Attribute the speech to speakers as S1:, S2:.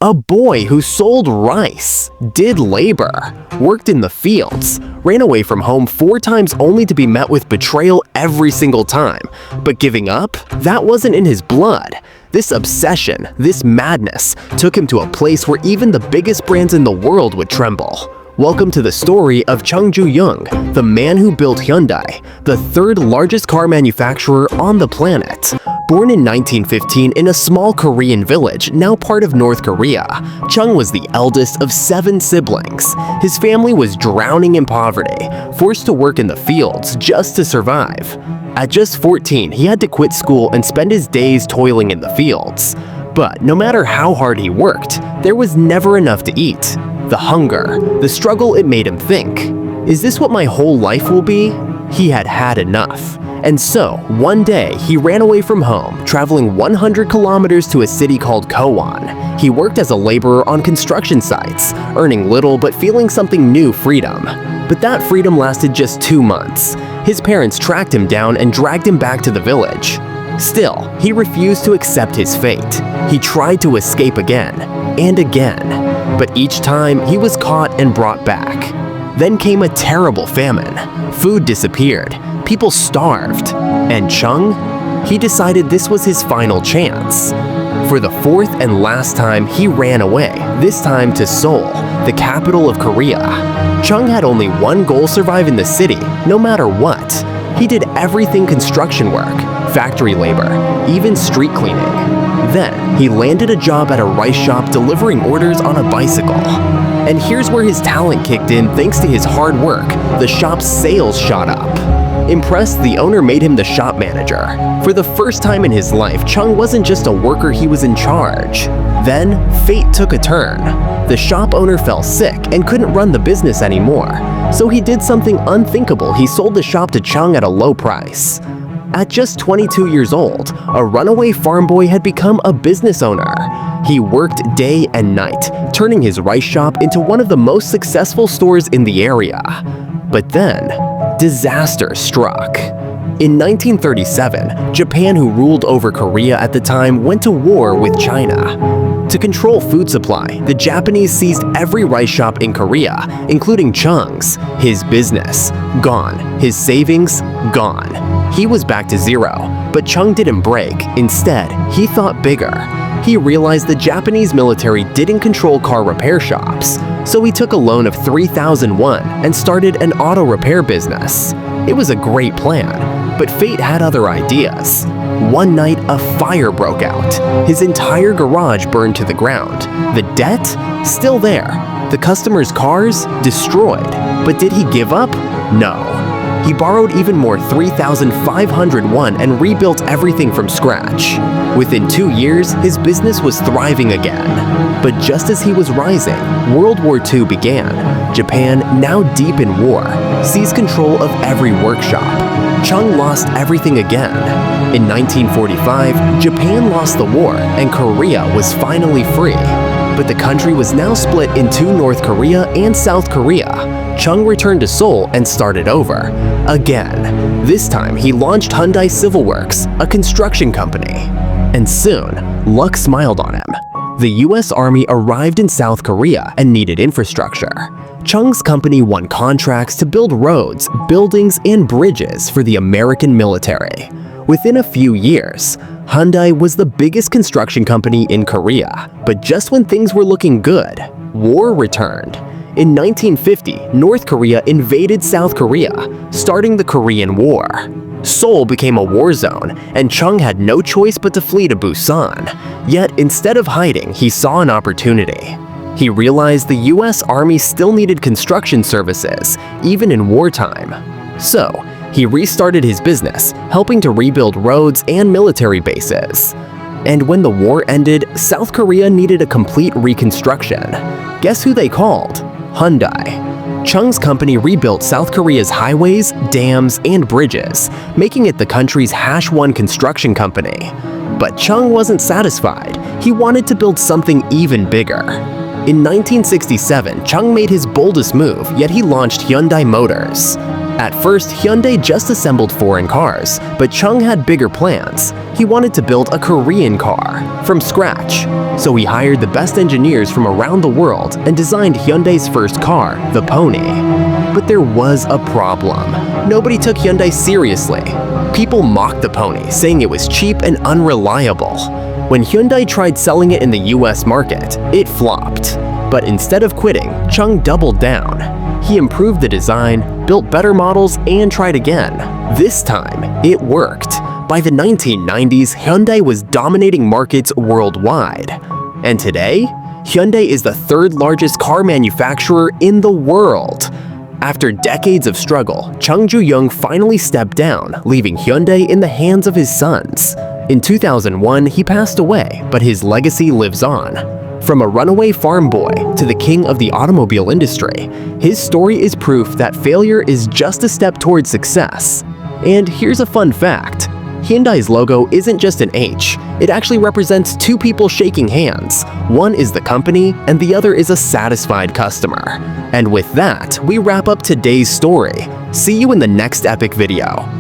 S1: A boy who sold rice, did labor, worked in the fields, ran away from home 4 times only to be met with betrayal every single time. But giving up? That wasn't in his blood. This obsession, this madness, took him to a place where even the biggest brands in the world would tremble. Welcome to the story of Chung Yu-Jung, the man who built Hyundai, the 3rd largest car manufacturer on the planet. Born in 1915 in a small Korean village, now part of North Korea, Chung was the eldest of 7 siblings. His family was drowning in poverty, forced to work in the fields just to survive. At just 14, he had to quit school and spend his days toiling in the fields. But no matter how hard he worked, there was never enough to eat. The hunger, the struggle, it made him think, is this what my whole life will be? He had had enough. And so, one day, he ran away from home, traveling 100 kilometers to a city called Kowon. He worked as a laborer on construction sites, earning little but feeling something new: freedom. But that freedom lasted just 2 months. His parents tracked him down and dragged him back to the village. Still, he refused to accept his fate. He tried to escape again and again. But each time, he was caught and brought back. Then came a terrible famine. Food disappeared. People starved. And Chung? He decided this was his final chance. For the 4th and last time, he ran away, this time to Seoul, the capital of Korea. Chung had only one goal: survive in the city, no matter what. He did everything: construction work, factory labor, even street cleaning. Then, he landed a job at a rice shop delivering orders on a bicycle. And here's where his talent kicked in. Thanks to his hard work, the shop's sales shot up. Impressed, the owner made him the shop manager. For the first time in his life, Chung wasn't just a worker, he was in charge. Then, fate took a turn. The shop owner fell sick and couldn't run the business anymore. So he did something unthinkable: he sold the shop to Chung at a low price. At just 22 years old, a runaway farm boy had become a business owner. He worked day and night, turning his rice shop into one of the most successful stores in the area. But then, disaster struck. In 1937, Japan, who ruled over Korea at the time, went to war with China. To control food supply, the Japanese seized every rice shop in Korea, including Chung's. His business, gone. His savings, gone. He was back to zero. But Chung didn't break. Instead, he thought bigger. He realized the Japanese military didn't control car repair shops. So he took a loan of 3,000 won and started an auto repair business. It was a great plan, but fate had other ideas. One night, a fire broke out. His entire garage burned to the ground. The debt? Still there. The customers' cars? Destroyed. But did he give up? No. He borrowed even more, 3,500 won, and rebuilt everything from scratch. Within 2 years, his business was thriving again. But just as he was rising, World War II began. Japan, now deep in war, seized control of every workshop. Chung lost everything again. In 1945, Japan lost the war, and Korea was finally free. But the country was now split into North Korea and South Korea. Chung returned to Seoul and started over. Again. This time, he launched Hyundai Civil Works, a construction company. And soon, luck smiled on him. The US Army arrived in South Korea and needed infrastructure. Chung's company won contracts to build roads, buildings, and bridges for the American military. Within a few years, Hyundai was the biggest construction company in Korea. But just when things were looking good, war returned. In 1950, North Korea invaded South Korea, starting the Korean War. Seoul became a war zone, and Chung had no choice but to flee to Busan. Yet, instead of hiding, he saw an opportunity. He realized the US Army still needed construction services, even in wartime. So, he restarted his business, helping to rebuild roads and military bases. And when the war ended, South Korea needed a complete reconstruction. Guess who they called? Hyundai. Chung's company rebuilt South Korea's highways, dams, and bridges, making it the country's #1 construction company. But Chung wasn't satisfied. He wanted to build something even bigger. In 1967, Chung made his boldest move, yet he launched Hyundai Motors. At first, Hyundai just assembled foreign cars, but Chung had bigger plans. He wanted to build a Korean car from scratch. So he hired the best engineers from around the world and designed Hyundai's first car, the Pony. But there was a problem. Nobody took Hyundai seriously. People mocked the Pony, saying it was cheap and unreliable. When Hyundai tried selling it in the US market, it flopped. But instead of quitting, Chung doubled down. He improved the design, built better models, and tried again. This time, it worked. By the 1990s, Hyundai was dominating markets worldwide. And today, Hyundai is the third largest car manufacturer in the world. After decades of struggle, Chung Yu-Jung finally stepped down, leaving Hyundai in the hands of his sons. In 2001, he passed away, but his legacy lives on. From a runaway farm boy to the king of the automobile industry, his story is proof that failure is just a step towards success. And here's a fun fact. Hyundai's logo isn't just an H, it actually represents two people shaking hands. One is the company, and the other is a satisfied customer. And with that, we wrap up today's story. See you in the next epic video.